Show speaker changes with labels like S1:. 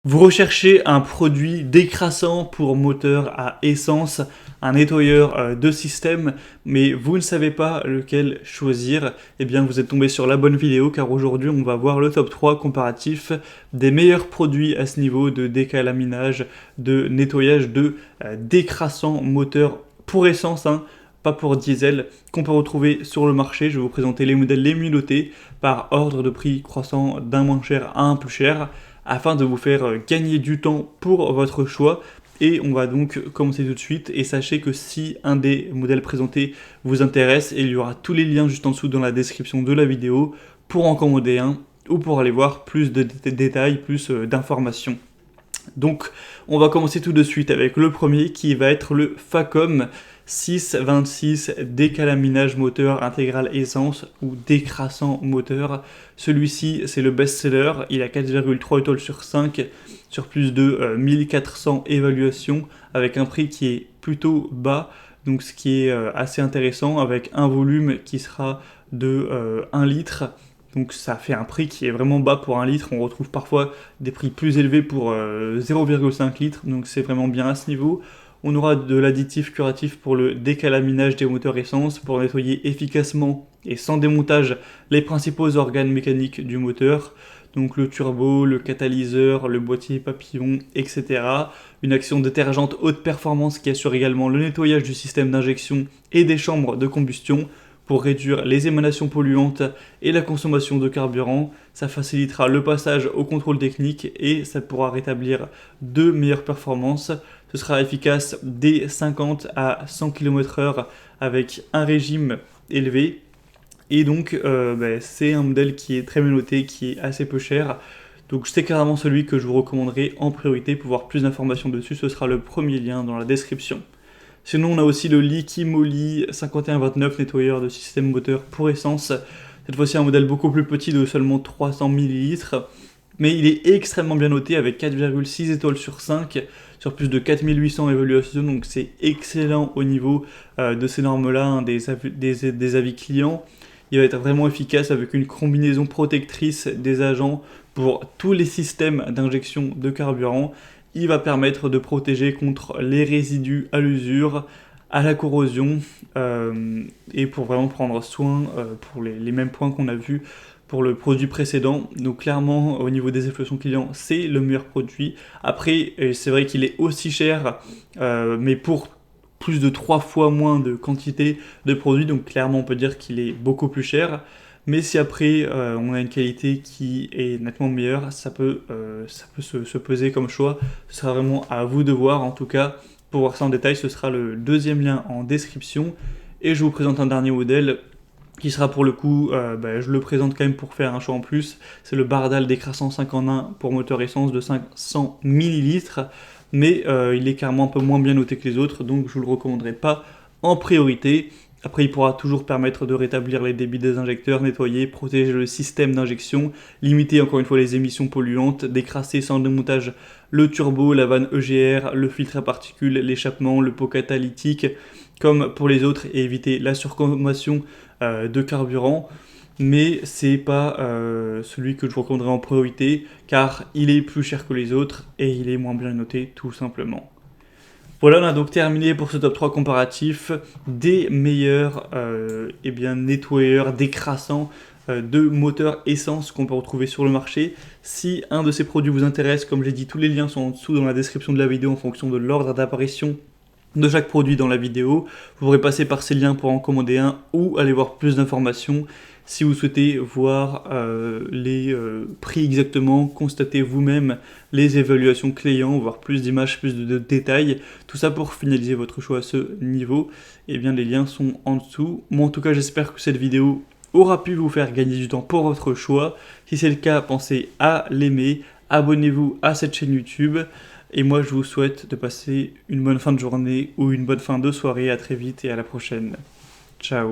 S1: Vous recherchez un produit décrassant pour moteur à essence, un nettoyeur de système, mais vous ne savez pas lequel choisir, eh bien vous êtes tombé sur la bonne vidéo car aujourd'hui on va voir le top 3 comparatif des meilleurs produits à ce niveau de décalaminage, de nettoyage de décrassant moteur pour essence, pas pour diesel, qu'on peut retrouver sur le marché. Je vais vous présenter les modèles les mieux notés par ordre de prix croissant d'un moins cher à un plus cher, afin de vous faire gagner du temps pour votre choix. Et on va donc commencer tout de suite. Et sachez que si un des modèles présentés vous intéresse, il y aura tous les liens juste en dessous dans la description de la vidéo pour en commander un ou pour aller voir plus de détails, plus d'informations. Donc on va commencer tout de suite avec le premier qui va être le Facom 626 décalaminage moteur intégral essence ou décrassant moteur. Celui-ci c'est le best-seller, il a 4,3 étoiles sur 5 sur plus de 1400 évaluations avec un prix qui est plutôt bas, donc ce qui est assez intéressant avec un volume qui sera de 1 litre. Donc ça fait un prix qui est vraiment bas pour 1 litre. On retrouve parfois des prix plus élevés pour 0,5 litres. Donc c'est vraiment bien à ce niveau. On aura de l'additif curatif pour le décalaminage des moteurs essence pour nettoyer efficacement et sans démontage les principaux organes mécaniques du moteur. Donc le turbo, le catalyseur, le boîtier papillon, etc. Une action détergente haute performance qui assure également le nettoyage du système d'injection et des chambres de combustion, pour réduire les émanations polluantes et la consommation de carburant. Ça facilitera le passage au contrôle technique et ça pourra rétablir de meilleures performances. Ce sera efficace dès 50 à 100 km/h avec un régime élevé. Et donc c'est un modèle qui est très bien noté, qui est assez peu cher. Donc c'est carrément celui que je vous recommanderai en priorité. Pour voir plus d'informations dessus, ce sera le premier lien dans la description. Sinon, on a aussi le Liquimoli 5129 nettoyeur de système moteur pour essence. Cette fois-ci, un modèle beaucoup plus petit de seulement 300 ml. Mais il est extrêmement bien noté avec 4,6 étoiles sur 5 sur plus de 4800 évaluations. Donc c'est excellent au niveau de ces normes-là, des avis clients. Il va être vraiment efficace avec une combinaison protectrice des agents pour tous les systèmes d'injection de carburant. Il va permettre de protéger contre les résidus à l'usure, à la corrosion, et pour vraiment prendre soin pour les mêmes points qu'on a vus pour le produit précédent. Donc clairement, au niveau des évaluations clients, c'est le meilleur produit. Après, c'est vrai qu'il est aussi cher, mais pour plus de 3 fois moins de quantité de produits, donc clairement on peut dire qu'il est beaucoup plus cher. Mais si après on a une qualité qui est nettement meilleure, ça peut se peser comme choix. Ce sera vraiment à vous de voir. En tout cas, pour voir ça en détail, ce sera le deuxième lien en description. Et je vous présente un dernier modèle qui sera pour le coup, je le présente quand même pour faire un choix en plus. C'est le Bardal décrassant 5 en 1 pour moteur essence de 500 ml. Mais il est carrément un peu moins bien noté que les autres, donc je ne vous le recommanderai pas en priorité. Après, il pourra toujours permettre de rétablir les débits des injecteurs, nettoyer, protéger le système d'injection, limiter encore une fois les émissions polluantes, décrasser sans démontage le turbo, la vanne EGR, le filtre à particules, l'échappement, le pot catalytique, comme pour les autres, et éviter la surconsommation de carburant. Mais c'est pas celui que je vous recommanderais en priorité, car il est plus cher que les autres et il est moins bien noté tout simplement. Voilà, on a donc terminé pour ce top 3 comparatif des meilleurs nettoyeurs décrassants de moteurs essence qu'on peut retrouver sur le marché. Si un de ces produits vous intéresse, comme j'ai dit, tous les liens sont en dessous dans la description de la vidéo en fonction de l'ordre d'apparition de chaque produit dans la vidéo. Vous pourrez passer par ces liens pour en commander un ou aller voir plus d'informations. Si vous souhaitez voir les prix exactement, constater vous-même les évaluations clients, voir plus d'images, plus de détails, tout ça pour finaliser votre choix à ce niveau, eh bien les liens sont en dessous. Moi en tout cas j'espère que cette vidéo aura pu vous faire gagner du temps pour votre choix. Si c'est le cas, pensez à l'aimer, abonnez-vous à cette chaîne YouTube. Et moi je vous souhaite de passer une bonne fin de journée ou une bonne fin de soirée. À très vite et à la prochaine. Ciao.